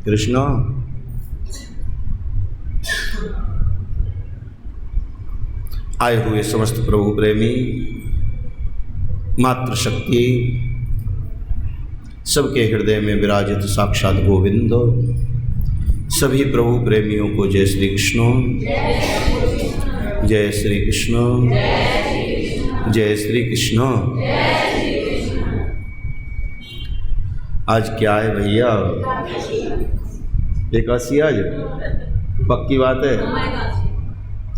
कृष्ण आए हुए समस्त प्रभु प्रेमी, मातृशक्ति, सबके हृदय में विराजित साक्षात गोविंद, सभी प्रभु प्रेमियों को जय श्री कृष्ण, जय श्री कृष्ण, जय श्री कृष्ण। आज क्या है भैया? एकादशी आज पक्की बात है?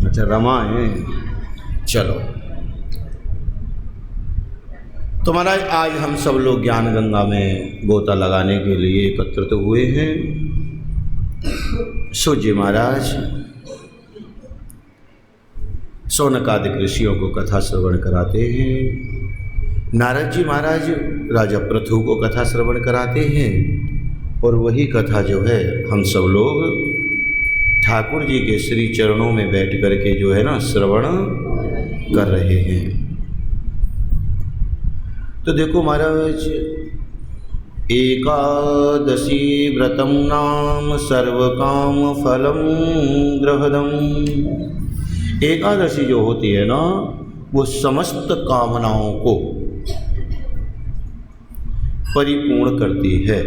अच्छा, रमा है। चलो तो महाराज आज हम सब लोग ज्ञान गंगा में गोता लगाने के लिए एकत्रित हुए हैं। सूर्य महाराज शौनकादिक ऋषियों को कथा श्रवण कराते हैं। नारद जी महाराज राजा पृथु को कथा श्रवण कराते हैं। और वही कथा जो है हम सब लोग ठाकुर जी के श्री चरणों में बैठ करके जो है ना श्रवण कर रहे हैं। तो देखो महाराज, एकादशी व्रतम नाम सर्वकाम फलम ग्रहदम। एकादशी जो होती है ना, वो समस्त कामनाओं को परिपूर्ण करती है,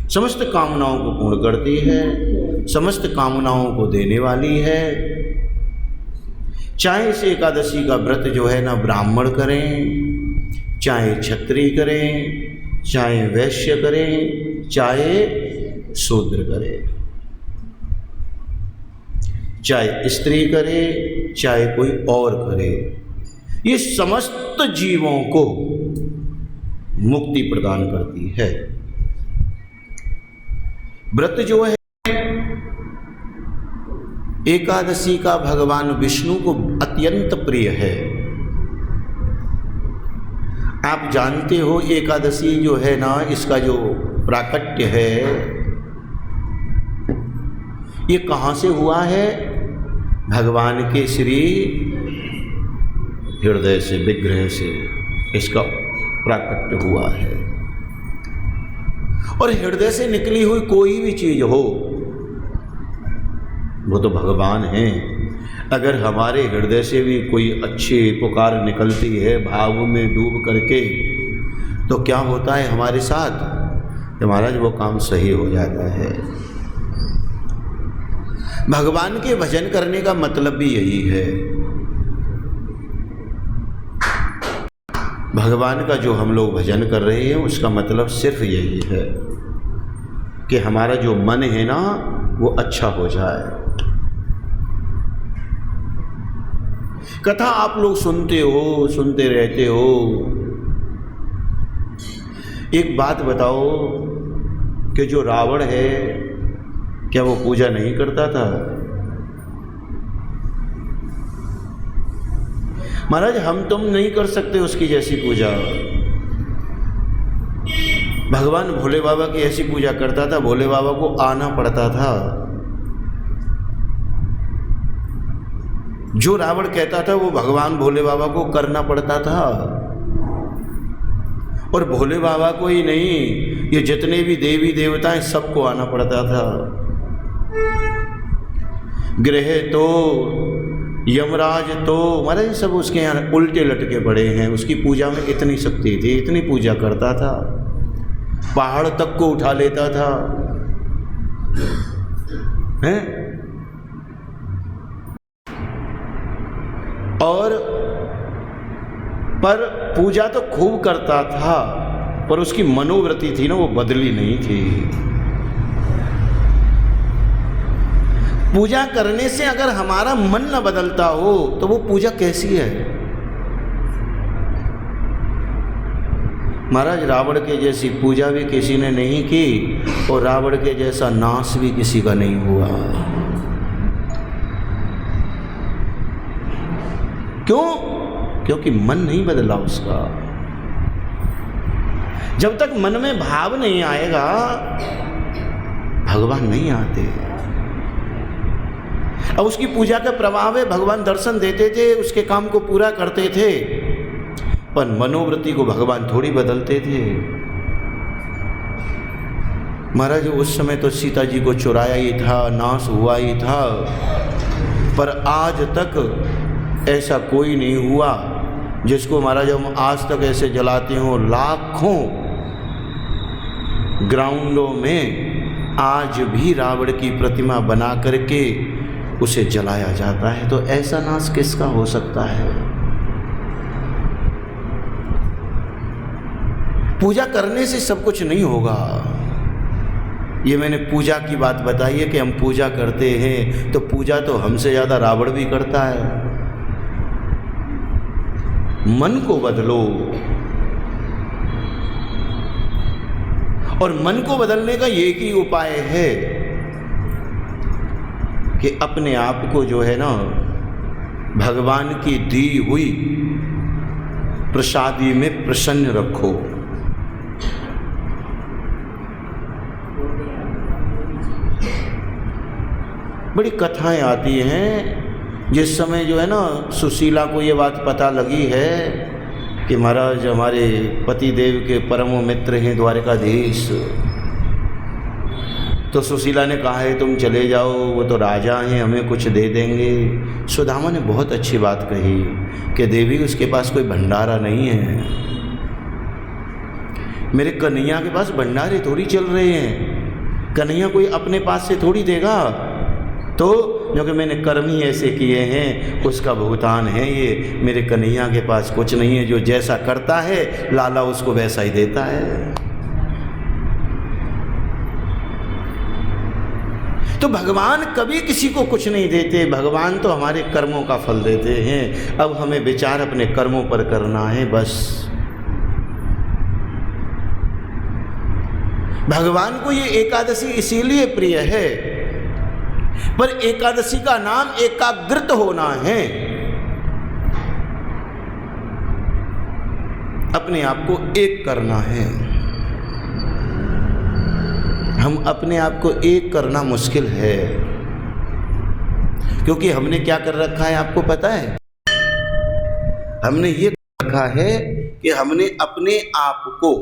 समस्त कामनाओं को पूर्ण करती है, समस्त कामनाओं को देने वाली है। चाहे इस एकादशी का व्रत जो है ना ब्राह्मण करें, चाहे क्षत्रिय करें, चाहे वैश्य करें, चाहे शूद्र करें, चाहे स्त्री करे, चाहे कोई और करे, ये समस्त जीवों को मुक्ति प्रदान करती है। व्रत जो है एकादशी का भगवान विष्णु को अत्यंत प्रिय है। आप जानते हो एकादशी जो है ना, इसका जो प्राकट्य है ये कहाँ से हुआ है? भगवान के श्री हृदय से, विग्रह से इसका प्राकट्य हुआ है। और हृदय से निकली हुई कोई भी चीज हो वो तो भगवान है। अगर हमारे हृदय से भी कोई अच्छी पुकार निकलती है भाव में डूब करके, तो क्या होता है हमारे साथ? तो महाराज वो काम सही हो जाता है। भगवान के भजन करने का मतलब भी यही है। भगवान का जो हम लोग भजन कर रहे हैं उसका मतलब सिर्फ यही है कि हमारा जो मन है ना वो अच्छा हो जाए। कथा आप लोग सुनते हो, सुनते रहते हो। एक बात बताओ कि जो रावण है क्या वो पूजा नहीं करता था? महाराज हम तुम नहीं कर सकते उसकी जैसी पूजा। भगवान भोले बाबा की ऐसी पूजा करता था, भोले बाबा को आना पड़ता था। जो रावण कहता था वो भगवान भोले बाबा को करना पड़ता था। और भोले बाबा को ही नहीं, ये जितने भी देवी देवता हैं सबको आना पड़ता था। ग्रह तो, यमराज तो, महाराज सब उसके यहाँ उल्टे लटके पड़े हैं। उसकी पूजा में इतनी शक्ति थी, इतनी पूजा करता था, पहाड़ तक को उठा लेता था। हैं? और पर पूजा तो खूब करता था, पर उसकी मनोवृत्ति थी ना वो बदली नहीं थी। पूजा करने से अगर हमारा मन न बदलता हो तो वो पूजा कैसी है? महाराज रावण के जैसी पूजा भी किसी ने नहीं की और रावण के जैसा नाश भी किसी का नहीं हुआ। क्यों? क्योंकि मन नहीं बदला उसका। जब तक मन में भाव नहीं आएगा भगवान नहीं आते। अब उसकी पूजा का प्रभाव है, भगवान दर्शन देते थे, उसके काम को पूरा करते थे, पर मनोवृत्ति को भगवान थोड़ी बदलते थे। महाराज उस समय तो सीता जी को चुराया ही था, नाश हुआ ही था, पर आज तक ऐसा कोई नहीं हुआ जिसको महाराज हम आज तक ऐसे जलाते हों। लाखों ग्राउंडों में आज भी रावण की प्रतिमा बना करके उसे जलाया जाता है, तो ऐसा नाश किसका हो सकता है? पूजा करने से सब कुछ नहीं होगा। ये मैंने पूजा की बात बताई है कि हम पूजा करते हैं, तो पूजा तो हमसे ज़्यादा रावण भी करता है। मन को बदलो, और मन को बदलने का एक ही उपाय है कि अपने आप को जो है ना भगवान की दी हुई प्रसादी में प्रसन्न रखो। बड़ी कथाएं आती हैं। जिस समय जो है ना सुशीला को ये बात पता लगी है कि महाराज हमारे पति देव के परम मित्र हैं द्वारकाधीश, तो सुशीला ने कहा है तुम चले जाओ, वो तो राजा हैं, हमें कुछ दे देंगे। सुदामा ने बहुत अच्छी बात कही कि देवी उसके पास कोई भंडारा नहीं है। मेरे कन्हैया के पास भंडारे थोड़ी चल रहे हैं, कन्हैया कोई अपने पास से थोड़ी देगा, तो क्योंकि मैंने कर्म ही ऐसे किए हैं उसका भुगतान है ये। मेरे कन्हैया के पास कुछ नहीं है, जो जैसा करता है लाला उसको वैसा ही देता है। तो भगवान कभी किसी को कुछ नहीं देते, भगवान तो हमारे कर्मों का फल देते हैं। अब हमें विचार अपने कर्मों पर करना है बस। भगवान को ये एकादशी इसीलिए प्रिय है, पर एकादशी का नाम एकाग्रत होना है। अपने आप को एक करना है। हम अपने आप को एक करना मुश्किल है, क्योंकि हमने क्या कर रखा है आपको पता है? हमने ये रखा है कि हमने अपने आप को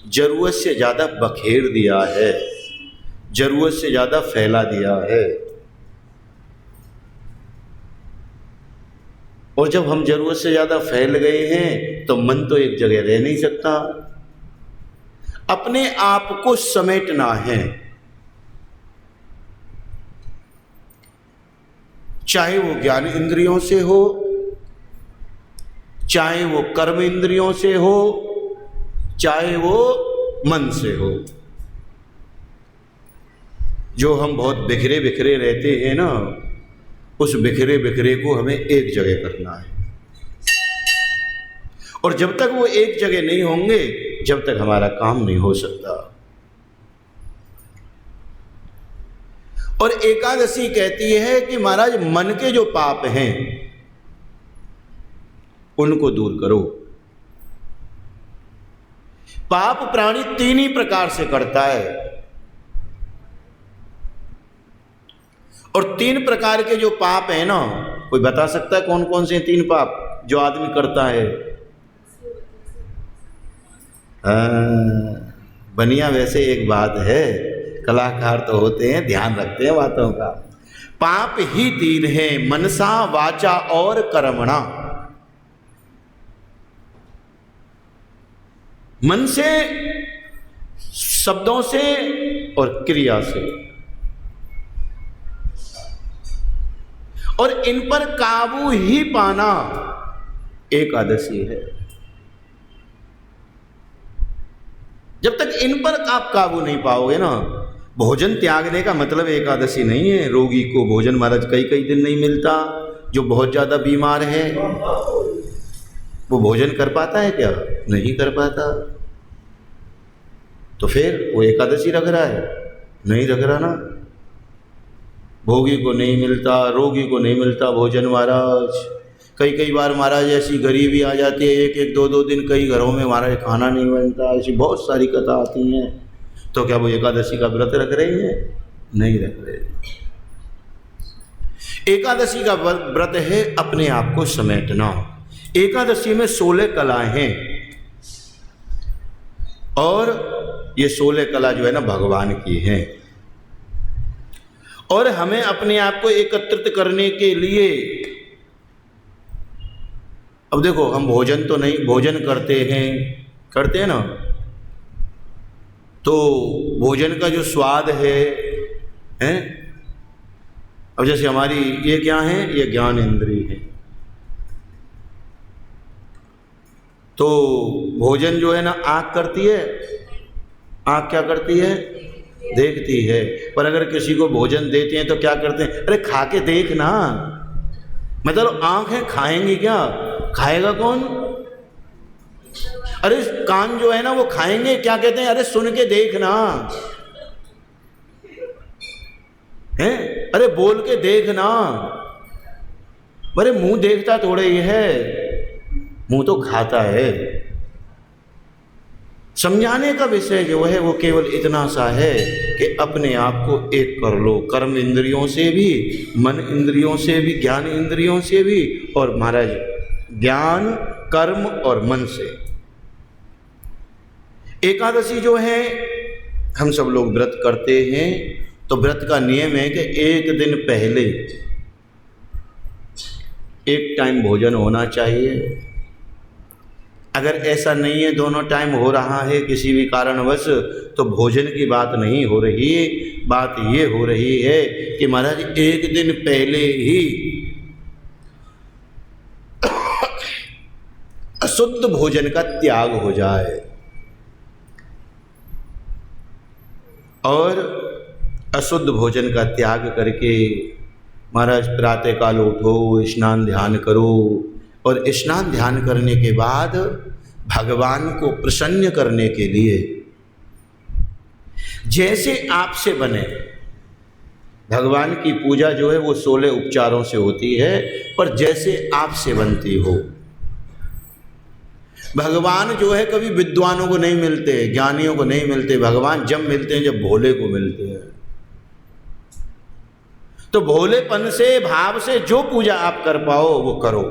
जरूरत से ज़्यादा बखेर दिया है, जरूरत से ज़्यादा फैला दिया है। और जब हम जरूरत से ज़्यादा फैल गए हैं तो मन तो एक जगह रह नहीं सकता। अपने आप को समेटना है, चाहे वो ज्ञान इंद्रियों से हो, चाहे वो कर्म इंद्रियों से हो, चाहे वो मन से हो। जो हम बहुत बिखरे बिखरे रहते हैं ना, उस बिखरे बिखरे को हमें एक जगह करना है। और जब तक वो एक जगह नहीं होंगे, जब तक हमारा काम नहीं हो सकता। और एकादशी कहती है कि महाराज मन के जो पाप हैं उनको दूर करो। पाप प्राणी तीन ही प्रकार से करता है, और तीन प्रकार के जो पाप है ना, कोई बता सकता है कौन कौन से तीन पाप जो आदमी करता है? बनिया वैसे एक बात है, कलाकार तो होते हैं, ध्यान रखते हैं बातों का। पाप ही तीन है, मनसा वाचा और कर्मणा। मन से, शब्दों से और क्रिया से, और इन पर काबू ही पाना एकादशी है। जब तक इन पर आप काबू नहीं पाओगे ना, भोजन त्यागने का मतलब एकादशी नहीं है। रोगी को भोजन महाराज कई कई दिन नहीं मिलता, जो बहुत ज्यादा बीमार है वो भोजन कर पाता है क्या? नहीं कर पाता। तो फिर वो एकादशी रख रहा है? नहीं रख रहा ना। भोगी को नहीं मिलता, रोगी को नहीं मिलता भोजन महाराज। कई बार महाराज ऐसी गरीबी आ जाती है, एक एक दो दो दिन कई घरों में महाराज खाना नहीं बनता। ऐसी बहुत सारी कथा आती हैं। तो क्या वो एकादशी का व्रत रख रहे हैं? नहीं रख रहे। एकादशी का व्रत है अपने आप को समेटना। एकादशी में 16 कलाएं हैं, और ये 16 कला जो है ना भगवान की हैं। और हमें अपने आप को एकत्रित करने के लिए, अब देखो हम भोजन तो नहीं, भोजन करते हैं ना, तो भोजन का जो स्वाद है अब जैसे हमारी ये क्या है, ये ज्ञान इंद्रिय है। तो भोजन जो है ना आँख करती है, आँख क्या करती है, देखती है। पर अगर किसी को भोजन देते हैं तो क्या करते हैं, अरे खा के देख ना, मतलब आँखें खाएंगी क्या, खाएगा कौन? अरे कान जो है ना वो खाएंगे, क्या कहते हैं, अरे सुन के देखना है, अरे बोल के देखना। अरे मुंह देखता थोड़े ही है, मुंह तो खाता है। समझाने का विषय जो है वो केवल इतना सा है कि अपने आप को एक कर लो, कर्म इंद्रियों से भी, मन इंद्रियों से भी, ज्ञान इंद्रियों से भी, और महाराज ज्ञान, कर्म और मन से। एकादशी जो है हम सब लोग व्रत करते हैं, तो व्रत का नियम है कि एक दिन पहले एक टाइम भोजन होना चाहिए। अगर ऐसा नहीं है, दोनों टाइम हो रहा है किसी भी कारणवश, तो भोजन की बात नहीं हो रही, बात ये हो रही है कि महाराज एक दिन पहले ही अशुद्ध भोजन का त्याग हो जाए। और अशुद्ध भोजन का त्याग करके महाराज प्रातःकाल उठो, स्नान ध्यान करो, और स्नान ध्यान करने के बाद भगवान को प्रसन्न करने के लिए जैसे आपसे बने, भगवान की पूजा जो है वो 16 उपचारों से होती है, पर जैसे आपसे बनती हो। भगवान जो है कभी विद्वानों को नहीं मिलते, ज्ञानियों को नहीं मिलते, भगवान जब मिलते हैं जब भोले को मिलते हैं। तो भोलेपन से, भाव से जो पूजा आप कर पाओ वो करो।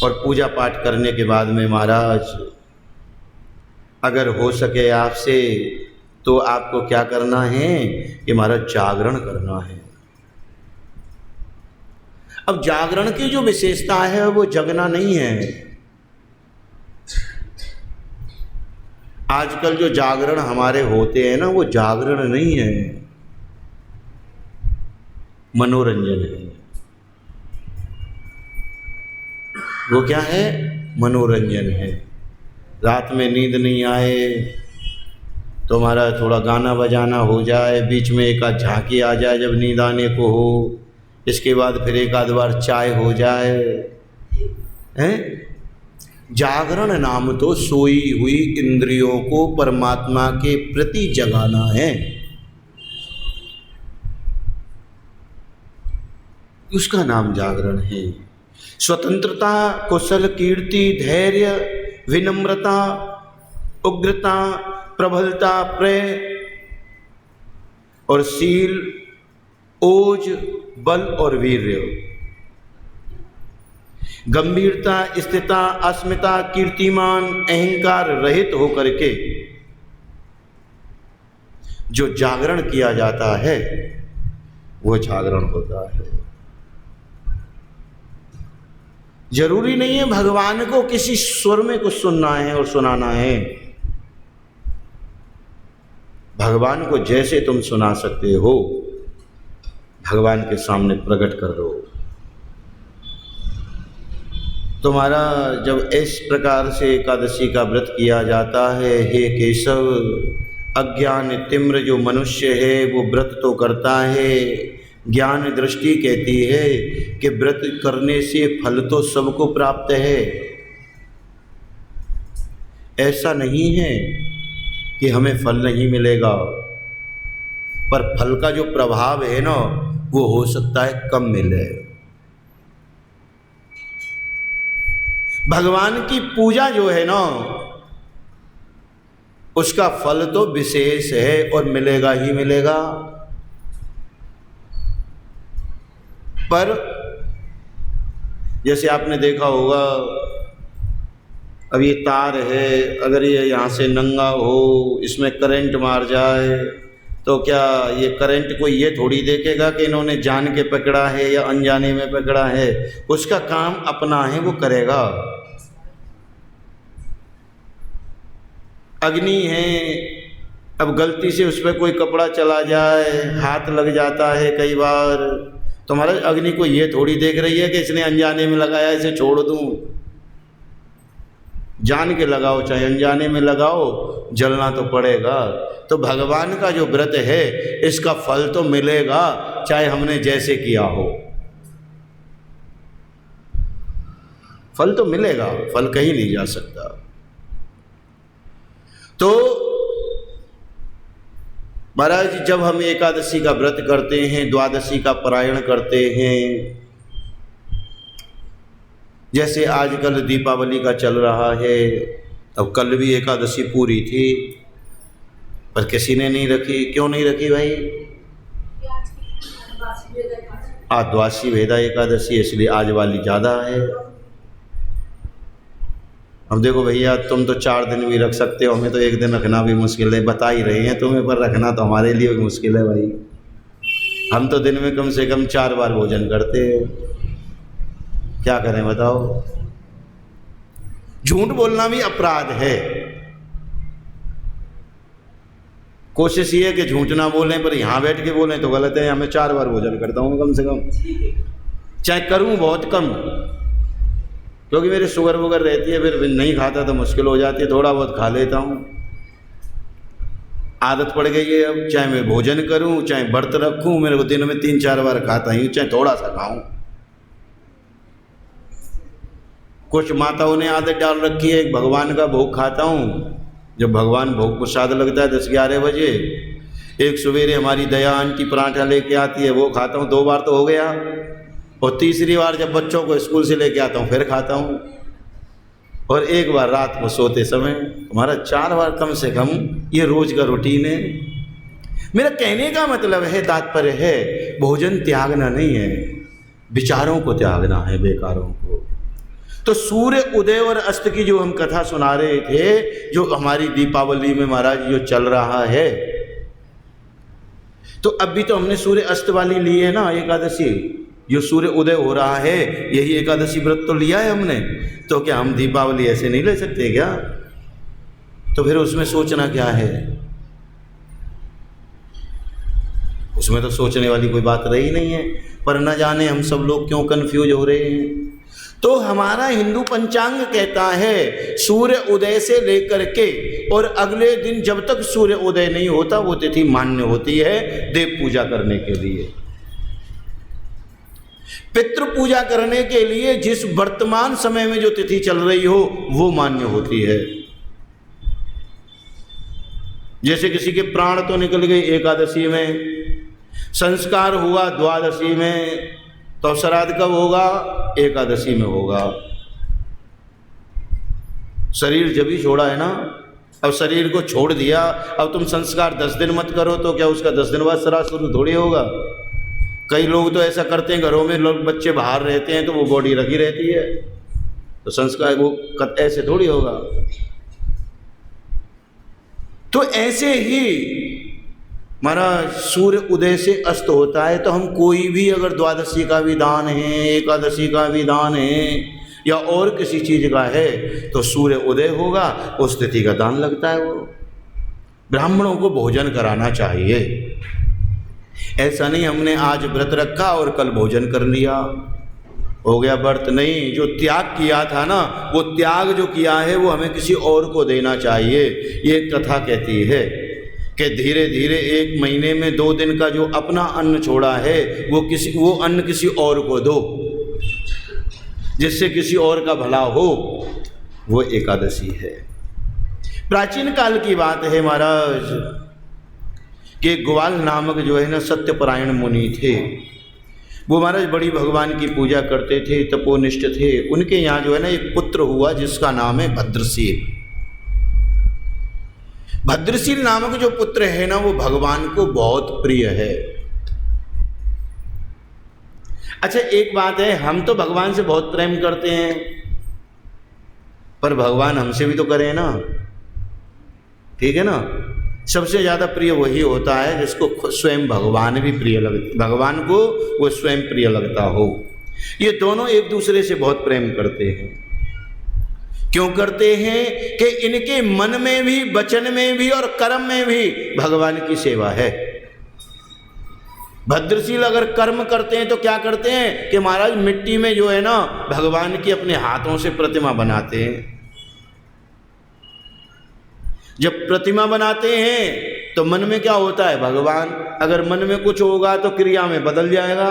और पूजा पाठ करने के बाद में महाराज अगर हो सके आपसे तो आपको क्या करना है कि महाराज जागरण करना है। अब जागरण की जो विशेषता है वो जगना नहीं है। आजकल जो जागरण हमारे होते हैं ना, वो जागरण नहीं है, मनोरंजन है। वो क्या है, मनोरंजन है। रात में नींद नहीं आए तो हमारा थोड़ा गाना बजाना हो जाए, बीच में एक आध झांकी आ जाए जब नींद आने को हो, इसके बाद फिर एक आध बार चाय हो जाए, हैं? जागरण नाम तो सोई हुई इंद्रियों को परमात्मा के प्रति जगाना है, उसका नाम जागरण है। स्वतंत्रता, कुशल कीर्ति, धैर्य, विनम्रता, उग्रता, प्रबलता, प्रेय और शील, ओज, बल और वीर्य, गंभीरता, स्थिरता, अस्मिता, कीर्तिमान, अहंकार रहित होकर के जो जागरण किया जाता है वो जागरण होता है। जरूरी नहीं है भगवान को किसी स्वर में कुछ सुनना है और सुनाना है। भगवान को जैसे तुम सुना सकते हो भगवान के सामने प्रकट कर दो। तुम्हारा जब इस प्रकार से एकादशी का व्रत किया जाता है, हे केशव, अज्ञान तिम्र जो मनुष्य है वो व्रत तो करता है, ज्ञान दृष्टि कहती है कि व्रत करने से फल तो सबको प्राप्त है। ऐसा नहीं है कि हमें फल नहीं मिलेगा, पर फल का जो प्रभाव है ना वो हो सकता है कम मिले। भगवान की पूजा जो है ना उसका फल तो विशेष है और मिलेगा ही मिलेगा। पर जैसे आपने देखा होगा अब ये तार है, अगर ये यहाँ से नंगा हो, इसमें करंट मार जाए तो क्या ये करंट को ये थोड़ी देखेगा कि इन्होंने जान के पकड़ा है या अनजाने में पकड़ा है। उसका काम अपना है, वो करेगा। अग्नि है, अब गलती से उस पर कोई कपड़ा चला जाए, हाथ लग जाता है कई बार, तो महाराज अग्नि को ये थोड़ी देख रही है कि इसने अनजाने में लगाया, इसे छोड़ दूं। जान के लगाओ चाहे अनजाने में लगाओ, जलना तो पड़ेगा। तो भगवान का जो व्रत है इसका फल तो मिलेगा, चाहे हमने जैसे किया हो, फल तो मिलेगा, फल कहीं नहीं जा सकता। तो महाराज जब हम एकादशी का व्रत करते हैं, द्वादशी का पारायण करते हैं, जैसे आजकल दीपावली का चल रहा है, अब कल भी एकादशी पूरी थी पर किसी ने नहीं रखी। क्यों नहीं रखी भाई? आज द्वादशी भेदा एकादशी, इसलिए आज वाली ज़्यादा है। अब देखो भैया, तुम तो 4 दिन भी रख सकते हो, हमें तो 1 दिन रखना भी मुश्किल है। बता ही रहे हैं तुम्हें, पर रखना तो हमारे लिए भी मुश्किल है भाई। हम तो दिन में कम से कम 4 बार भोजन करते हैं, क्या करें बताओ। झूठ बोलना भी अपराध है। कोशिश ये है कि झूठ ना बोलें, पर यहाँ बैठ के बोलें तो गलत है। हमें 4 बार भोजन करता हूँ कम से कम, चाहे करूँ बहुत कम, क्योंकि मेरी शुगर वुगर रहती है, फिर नहीं खाता तो मुश्किल हो जाती है। थोड़ा बहुत खा लेता हूँ, आदत पड़ गई है अब। चाहे मैं भोजन करूँ चाहे व्रत रखूँ, मेरे को दिन में 3-4 बार खाता ही, चाहे थोड़ा सा खाऊँ। कुछ माताओं ने आदत डाल रखी है, भगवान का भोग खाता हूँ। जब भगवान भोग प्रसाद लगता है 10-11 बजे, एक सवेरे हमारी दया आंटी पराठा लेके आती है, वो खाता हूँ, 2 बार तो हो गया। और तीसरी बार जब बच्चों को स्कूल से लेके आता हूँ फिर खाता हूँ, और 1 बार रात को सोते समय। हमारा 4 बार कम से कम ये रोज का रूटीन है। मेरा कहने का मतलब है, तात्पर्य है, भोजन त्यागना नहीं है, विचारों को त्यागना है, बेकारों को। तो सूर्य उदय और अस्त की जो हम कथा सुना रहे थे, जो हमारी दीपावली में महाराज जो चल रहा है, तो अभी तो हमने सूर्य अस्त वाली ली है ना एकादशी। जो सूर्य उदय हो रहा है यही एकादशी व्रत तो लिया है हमने। तो क्या हम दीपावली ऐसे नहीं ले सकते क्या? तो फिर उसमें सोचना क्या है? उसमें तो सोचने वाली कोई बात रही नहीं है। पर न जाने हम सब लोग क्यों कंफ्यूज हो रहे हैं। तो हमारा हिंदू पंचांग कहता है सूर्य उदय से लेकर के और अगले दिन जब तक सूर्य उदय नहीं होता वो तिथि मान्य होती है देव पूजा करने के लिए, पितृ पूजा करने के लिए। जिस वर्तमान समय में जो तिथि चल रही हो वो मान्य होती है। जैसे किसी के प्राण तो निकल गए एकादशी में, संस्कार हुआ द्वादशी में, तो श्राद्ध कब होगा? एकादशी में होगा। शरीर जब ही छोड़ा है ना, अब शरीर को छोड़ दिया, अब तुम संस्कार 10 दिन मत करो तो क्या उसका 10 दिन बाद श्राद्ध शुरू थोड़ी होगा? कई लोग तो ऐसा करते हैं, घरों में लोग बच्चे बाहर रहते हैं तो वो बॉडी रखी रहती है, तो संस्कार वो ऐसे थोड़ी होगा। तो ऐसे ही महाराज सूर्य उदय से अस्त होता है। तो हम कोई भी अगर द्वादशी का विधान है, एकादशी का विधान है या और किसी चीज का है, तो सूर्य उदय होगा उस तिथि का दान लगता है। वो ब्राह्मणों को भोजन कराना चाहिए। ऐसा नहीं हमने आज व्रत रखा और कल भोजन कर लिया, हो गया व्रत। नहीं, जो त्याग किया था ना, वो त्याग जो किया है वो हमें किसी और को देना चाहिए। ये कथा कहती है कि धीरे धीरे 1 महीने में 2 दिन का जो अपना अन्न छोड़ा है वो अन्न किसी और को दो, जिससे किसी और का भला हो। वो एकादशी है। प्राचीन काल की बात है महाराज कि ग्वाल नामक जो है ना सत्यपरायण मुनि थे। वो महाराज बड़ी भगवान की पूजा करते थे, तपोनिष्ठ थे। उनके यहाँ जो है ना एक पुत्र हुआ जिसका नाम है भद्रशील। भद्रशील नामक जो पुत्र है ना वो भगवान को बहुत प्रिय है। अच्छा एक बात है, हम तो भगवान से बहुत प्रेम करते हैं, पर भगवान हमसे भी तो करें ना, ठीक है ना। सबसे ज़्यादा प्रिय वही होता है जिसको स्वयं भगवान भी प्रिय लगते, भगवान को वो स्वयं प्रिय लगता हो। ये दोनों एक दूसरे से बहुत प्रेम करते हैं। क्यों करते हैं कि इनके मन में भी, वचन में भी और कर्म में भी भगवान की सेवा है। भद्रशील अगर कर्म करते हैं तो क्या करते हैं कि महाराज मिट्टी में जो है ना भगवान की अपने हाथों से प्रतिमा बनाते हैं। जब प्रतिमा बनाते हैं तो मन में क्या होता है, भगवान। अगर मन में कुछ होगा तो क्रिया में बदल जाएगा।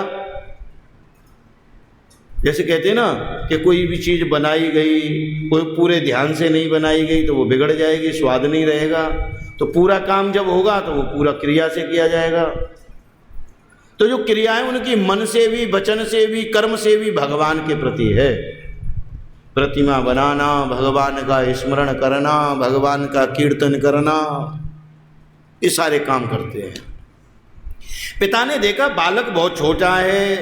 जैसे कहते हैं ना कि कोई भी चीज़ बनाई गई, कोई पूरे ध्यान से नहीं बनाई गई तो वो बिगड़ जाएगी, स्वाद नहीं रहेगा। तो पूरा काम जब होगा तो वो पूरा क्रिया से किया जाएगा। तो जो क्रियाएं उनकी मन से भी, वचन से भी, कर्म से भी भगवान के प्रति है। प्रतिमा बनाना, भगवान का स्मरण करना, भगवान का कीर्तन करना, ये सारे काम करते हैं। पिता ने देखा बालक बहुत छोटा है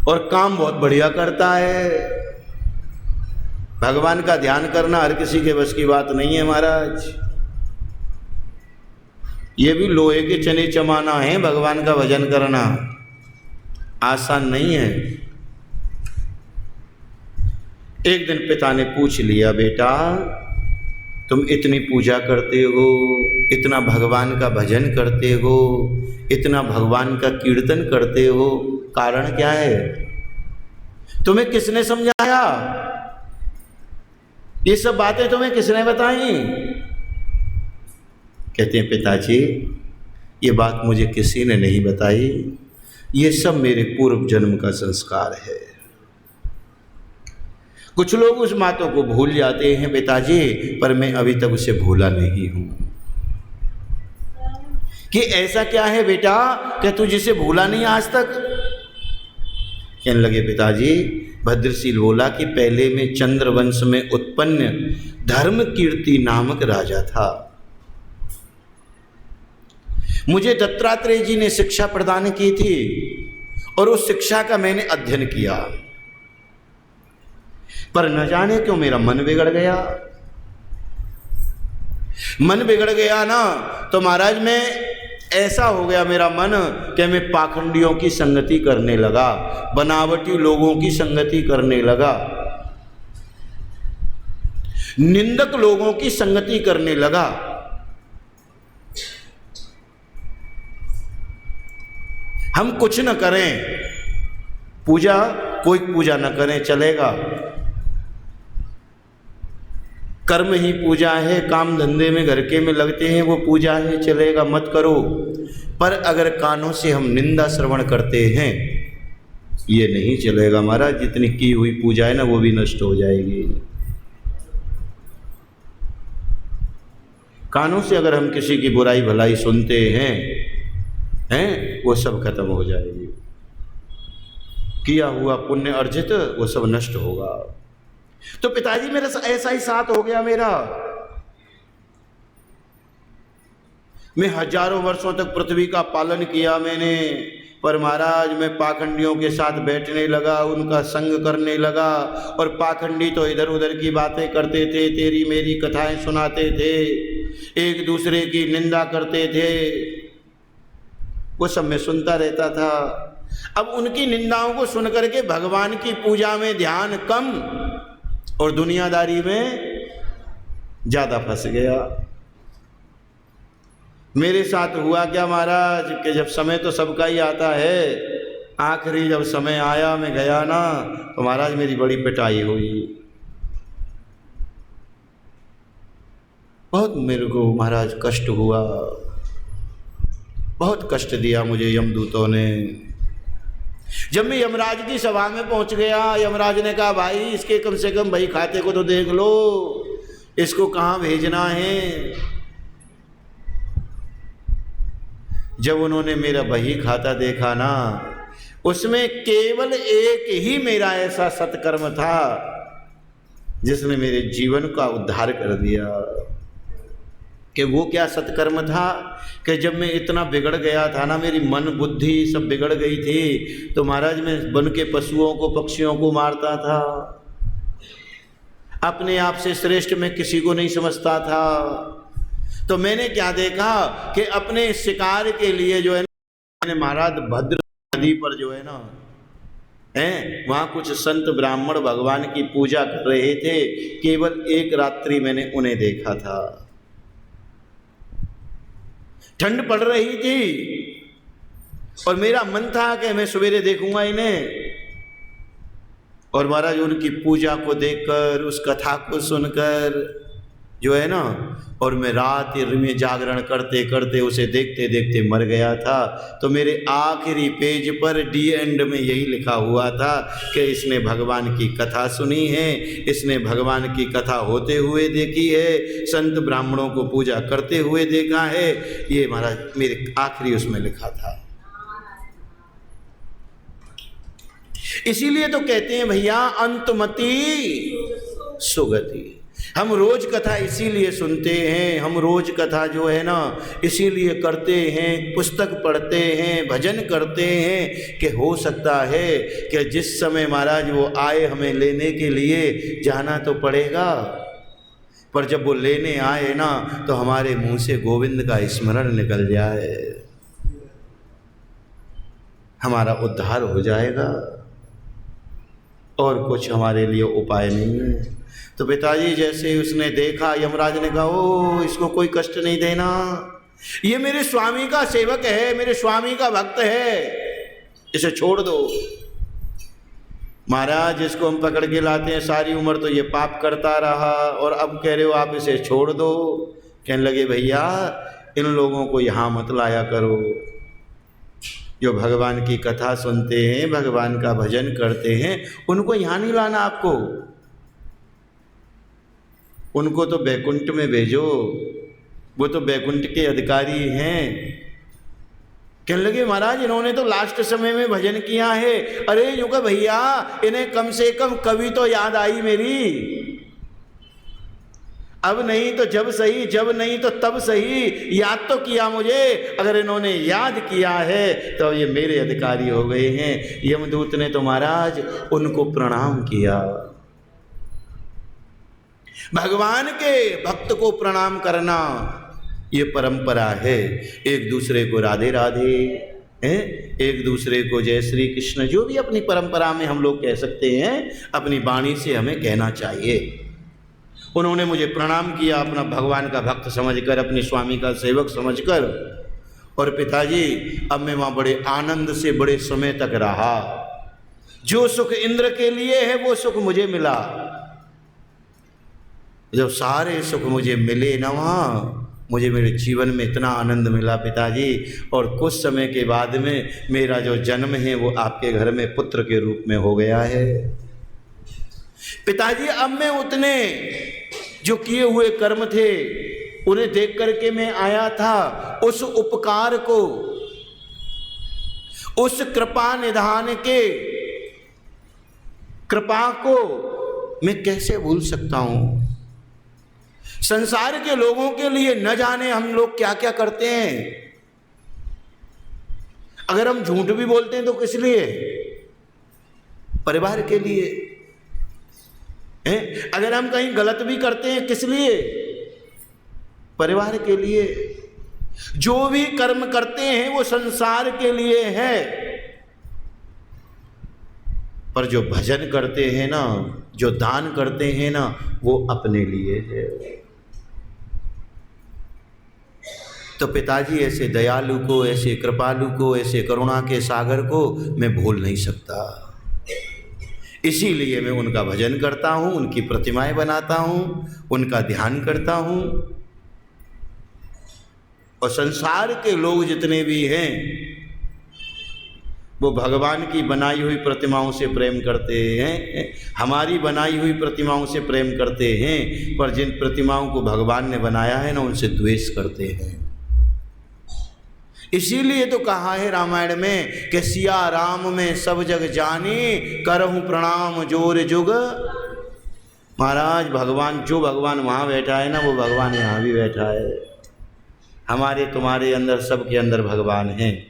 और काम बहुत बढ़िया करता है। भगवान का ध्यान करना हर किसी के बस की बात नहीं है महाराज। ये भी लोहे के चने चमाना है, भगवान का भजन करना आसान नहीं है। एक दिन पिता ने पूछ लिया, बेटा तुम इतनी पूजा करते हो, इतना भगवान का भजन करते हो, इतना भगवान का कीर्तन करते हो, कारण क्या है? तुम्हें किसने समझाया? ये सब बातें तुम्हें किसने बताई? कहते हैं पिताजी ये बात मुझे किसी ने नहीं बताई, ये सब मेरे पूर्व जन्म का संस्कार है। कुछ लोग उस बातों को भूल जाते हैं पिताजी, पर मैं अभी तक उसे भूला नहीं हूं। कि ऐसा क्या है बेटा कि तू जिसे भूला नहीं आज तक? कहने लगे पिताजी, भद्रशील बोला कि पहले में चंद्रवंश में उत्पन्न धर्म कीर्ति नामक राजा था। मुझे दत्तात्रेय जी ने शिक्षा प्रदान की थी और उस शिक्षा का मैंने अध्ययन किया, पर न जाने क्यों मेरा मन बिगड़ गया। मन बिगड़ गया ना तो महाराज मैं ऐसा हो गया मेरा मन कि मैं पाखंडियों की संगति करने लगा, बनावटी लोगों की संगति करने लगा, निंदक लोगों की संगति करने लगा। हम कुछ न करें, पूजा कोई पूजा न करें चलेगा, कर्म ही पूजा है, काम धंधे में घर के में लगते हैं वो पूजा है, चलेगा, मत करो। पर अगर कानों से हम निंदा श्रवण करते हैं ये नहीं चलेगा महाराज। जितनी की हुई पूजा है ना वो भी नष्ट हो जाएगी। कानों से अगर हम किसी की बुराई भलाई सुनते हैं वो सब खत्म हो जाएगी। किया हुआ पुण्य अर्जित वो सब नष्ट होगा। तो पिताजी मेरा ऐसा ही साथ हो गया मेरा। मैं हजारों वर्षों तक पृथ्वी का पालन किया मैंने, पर महाराज मैं पाखंडियों के साथ बैठने लगा, उनका संग करने लगा। और पाखंडी तो इधर उधर की बातें करते थे, तेरी मेरी कथाएं सुनाते थे, एक दूसरे की निंदा करते थे, वो सब मैं सुनता रहता था। अब उनकी निंदाओं को सुन करके भगवान की पूजा में ध्यान कम और दुनियादारी में ज़्यादा फंस गया। मेरे साथ हुआ क्या महाराज कि जब समय तो सबका ही आता है, आखिरी जब समय आया मैं गया ना तो महाराज मेरी बड़ी पिटाई हुई। बहुत मेरे को महाराज कष्ट हुआ, बहुत कष्ट दिया मुझे यमदूतों ने। जब मैं यमराज की सभा में पहुंच गया, यमराज ने कहा भाई इसके कम से कम भाई खाते को तो देख लो, इसको कहाँ भेजना है। जब उन्होंने मेरा बही खाता देखा ना, उसमें केवल एक ही मेरा ऐसा सत्कर्म था जिसने मेरे जीवन का उद्धार कर दिया। कि वो क्या सत्कर्म था कि जब मैं इतना बिगड़ गया था ना, मेरी मन बुद्धि सब बिगड़ गई थी, तो महाराज मैं वन के पशुओं को पक्षियों को मारता था। अपने आप से श्रेष्ठ मैं किसी को नहीं समझता था। तो मैंने क्या देखा कि अपने शिकार के लिए जो है मैंने महाराज भद्र नदी पर जो है ना वहाँ कुछ संत ब्राह्मण भगवान की पूजा कर रहे थे। केवल एक रात्रि मैंने उन्हें देखा था। ठंड पड़ रही थी और मेरा मन था कि मैं सवेरे देखूंगा इन्हें। और महाराज उनकी पूजा को देखकर, उस कथा को सुनकर जो है ना, और मैं रात में जागरण करते करते उसे देखते देखते मर गया था। तो मेरे आखिरी पेज पर डी एंड में यही लिखा हुआ था कि इसने भगवान की कथा सुनी है, इसने भगवान की कथा होते हुए देखी है, संत ब्राह्मणों को पूजा करते हुए देखा है। ये महाराज मेरे आखिरी उसमें लिखा था। इसीलिए तो कहते हैं भैया अंतमति सुगति। हम रोज कथा इसीलिए सुनते हैं, हम रोज कथा जो है ना इसीलिए करते हैं, पुस्तक पढ़ते हैं, भजन करते हैं कि हो सकता है कि जिस समय महाराज वो आए हमें लेने के लिए जाना तो पड़ेगा, पर जब वो लेने आए ना तो हमारे मुंह से गोविंद का स्मरण निकल जाए, हमारा उद्धार हो जाएगा। और कुछ हमारे लिए उपाय नहीं है। तो पिताजी जैसे उसने देखा, यमराज ने कहा ओ इसको कोई कष्ट नहीं देना, ये मेरे स्वामी का सेवक है, मेरे स्वामी का भक्त है, इसे छोड़ दो। महाराज इसको हम पकड़ के लाते हैं, सारी उम्र तो ये पाप करता रहा और अब कह रहे हो आप इसे छोड़ दो। कहने लगे भैया इन लोगों को यहाँ मत लाया करो, जो भगवान की कथा सुनते हैं, भगवान का भजन करते हैं, उनको यहाँ नहीं लाना आपको, उनको तो बैकुंठ में भेजो, वो तो बैकुंठ के अधिकारी हैं। कहने लगे महाराज इन्होंने तो लास्ट समय में भजन किया है। अरे यूं कहा भैया इन्हें कम से कम कभी तो याद आई मेरी, अब नहीं तो जब सही, जब नहीं तो तब सही, याद तो किया मुझे। अगर इन्होंने याद किया है तो ये मेरे अधिकारी हो गए हैं। यमदूत ने तो महाराज उनको प्रणाम किया। भगवान के भक्त को प्रणाम करना ये परंपरा है। एक दूसरे को राधे राधे, एक दूसरे को जय श्री कृष्ण, जो भी अपनी परंपरा में हम लोग कह सकते हैं, अपनी वाणी से हमें कहना चाहिए। उन्होंने मुझे प्रणाम किया अपना भगवान का भक्त समझकर, अपने स्वामी का सेवक समझकर। और पिताजी अब मैं वहाँ बड़े आनंद से बड़े समय तक रहा। जो सुख इंद्र के लिए है वो सुख मुझे मिला। जब सारे सुख मुझे मिले ना वहाँ, मुझे मेरे जीवन में इतना आनंद मिला पिताजी। और कुछ समय के बाद में मेरा जो जन्म है वो आपके घर में पुत्र के रूप में हो गया है पिताजी। अब मैं उतने जो किए हुए कर्म थे उन्हें देख करके मैं आया था। उस उपकार को, उस कृपा निधान के कृपा को मैं कैसे भूल सकता हूं। संसार के लोगों के लिए न जाने हम लोग क्या क्या करते हैं। अगर हम झूठ भी बोलते हैं तो किस लिए? परिवार के लिए। अगर हम कहीं गलत भी करते हैं किस लिए? परिवार के लिए। जो भी कर्म करते हैं वो संसार के लिए है, पर जो भजन करते हैं ना, जो दान करते हैं ना, वो अपने लिए है। तो पिताजी ऐसे दयालु को, ऐसे कृपालु को, ऐसे करुणा के सागर को मैं भूल नहीं सकता। इसीलिए मैं उनका भजन करता हूँ, उनकी प्रतिमाएं बनाता हूँ, उनका ध्यान करता हूँ। और संसार के लोग जितने भी हैं वो भगवान की बनाई हुई प्रतिमाओं से प्रेम करते हैं, हमारी बनाई हुई प्रतिमाओं से प्रेम करते हैं, पर जिन प्रतिमाओं को भगवान ने बनाया है ना उनसे द्वेष करते हैं। इसीलिए तो कहा है रामायण में कि सिया राम में सब जग जानी, करहूं प्रणाम जोर जुग। महाराज भगवान, जो भगवान वहाँ बैठा है ना वो भगवान यहाँ भी बैठा है। हमारे तुम्हारे अंदर, सबके अंदर भगवान हैं।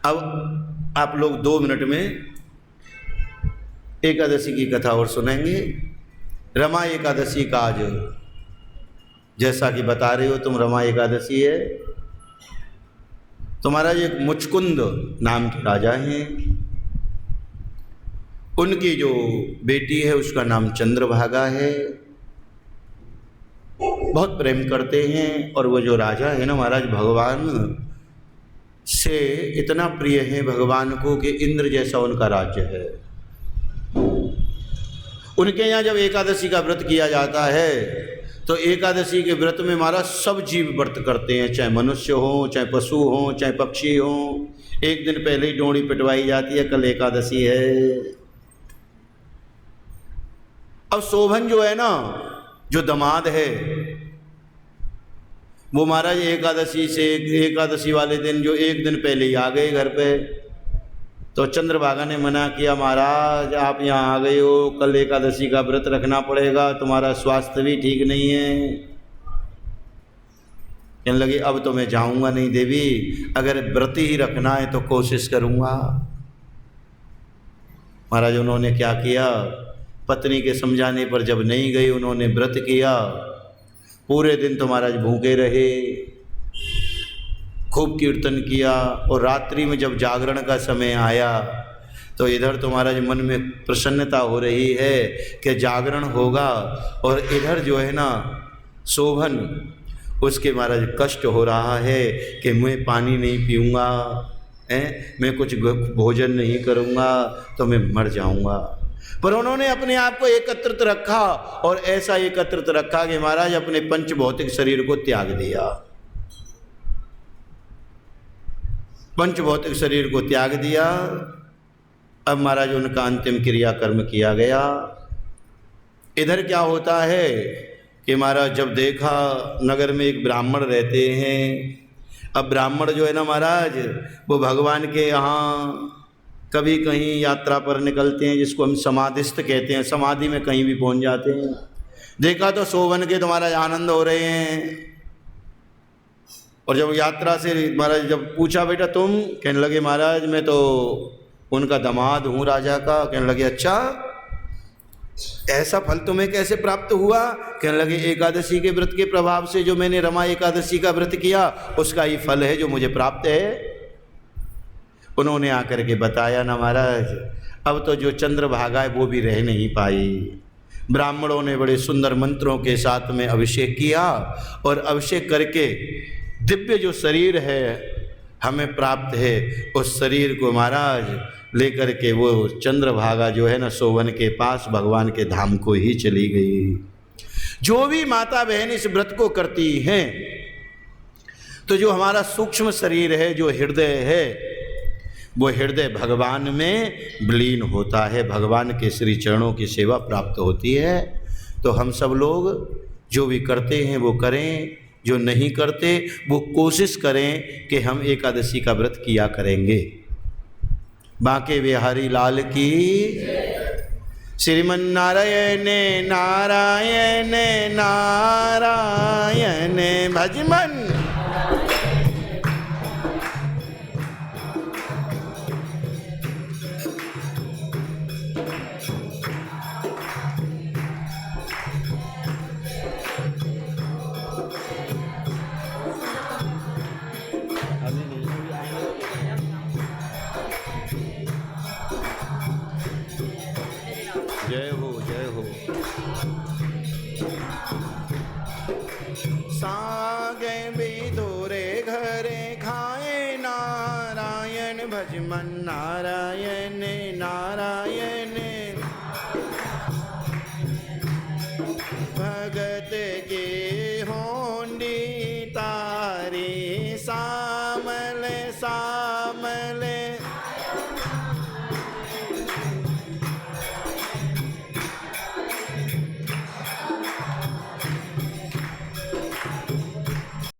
अब आप लोग 2 मिनट में एकादशी की कथा और सुनेंगे। रमा एकादशी का आज जैसा कि बता रहे हो तुम, रमा एकादशी है। तुम्हारा एक मुचकुंद नाम के राजा हैं, उनकी जो बेटी है उसका नाम चंद्रभागा है, बहुत प्रेम करते हैं। और वो जो राजा है ना महाराज, भगवान से इतना प्रिय है भगवान को कि इंद्र जैसा उनका राज्य है। उनके यहाँ जब एकादशी का व्रत किया जाता है तो एकादशी के व्रत में महाराज सब जीव व्रत करते हैं, चाहे मनुष्य हो, चाहे पशु हो, चाहे पक्षी हो। एक दिन पहले ही डोरी पिटवाई जाती है, कल एकादशी है। अब शोभन जो है ना, जो दामाद है, वो महाराज एकादशी वाले दिन जो एक दिन पहले ही आ गए घर पे। तो चंद्रभागा ने मना किया, महाराज आप यहाँ आ गए हो, कल एकादशी का व्रत रखना पड़ेगा, तुम्हारा स्वास्थ्य भी ठीक नहीं है। कहने लगे अब तो मैं जाऊँगा नहीं देवी, अगर व्रत ही रखना है तो कोशिश करूँगा। महाराज उन्होंने क्या किया, पत्नी के समझाने पर जब नहीं गई, उन्होंने व्रत किया। पूरे दिन तो महाराज भूखे रहे, खूब कीर्तन किया। और रात्रि में जब जागरण का समय आया तो इधर तो महाराज मन में प्रसन्नता हो रही है कि जागरण होगा, और इधर जो है ना शोभन, उसके महाराज कष्ट हो रहा है कि मैं पानी नहीं पीऊँगा, मैं कुछ भोजन नहीं करूँगा तो मैं मर जाऊँगा। पर उन्होंने अपने आप को एकत्रित रखा, और ऐसा एकत्रित रखा कि महाराज अपने पंच भौतिक शरीर को त्याग दिया। पंच भौतिक शरीर को त्याग दिया। अब महाराज उनका अंतिम क्रियाकर्म किया गया। इधर क्या होता है कि महाराज जब देखा नगर में एक ब्राह्मण रहते हैं। अब ब्राह्मण जो है ना महाराज, वो भगवान के यहाँ कभी कहीं यात्रा पर निकलते हैं, जिसको हम समाधिस्थ कहते हैं, समाधि में कहीं भी पहुंच जाते हैं। देखा तो शोभन के तुम्हारा आनंद हो रहे हैं। और जब यात्रा से महाराज जब पूछा बेटा तुम, कहने लगे महाराज मैं तो उनका दामाद हूँ राजा का। कहने लगे अच्छा, ऐसा फल तुम्हें कैसे प्राप्त हुआ? कहने लगे एकादशी के व्रत के प्रभाव से, जो मैंने रमा एकादशी का व्रत किया उसका ही फल है जो मुझे प्राप्त है। उन्होंने आकर के बताया ना महाराज, अब तो जो चंद्रभागा है वो भी रह नहीं पाई। ब्राह्मणों ने बड़े सुंदर मंत्रों के साथ में अभिषेक किया, और अभिषेक करके दिव्य जो शरीर है हमें प्राप्त है, उस शरीर को महाराज लेकर के वो चंद्रभागा जो है ना शोभन के पास भगवान के धाम को ही चली गई। जो भी माता बहन इस व्रत को करती हैं, तो जो हमारा सूक्ष्म शरीर है, जो हृदय है, वो हृदय भगवान में विलीन होता है, भगवान के श्री चरणों की सेवा प्राप्त होती है। तो हम सब लोग जो भी करते हैं वो करें, जो नहीं करते वो कोशिश करें कि हम एकादशी का व्रत किया करेंगे। बांके बिहारी लाल की, श्रीमन नारायण नारायण नारायण भजमन। जय हो जय हो। सागे बिधुरे घरे खाए नारायण भजमन नारायण नारायण भगत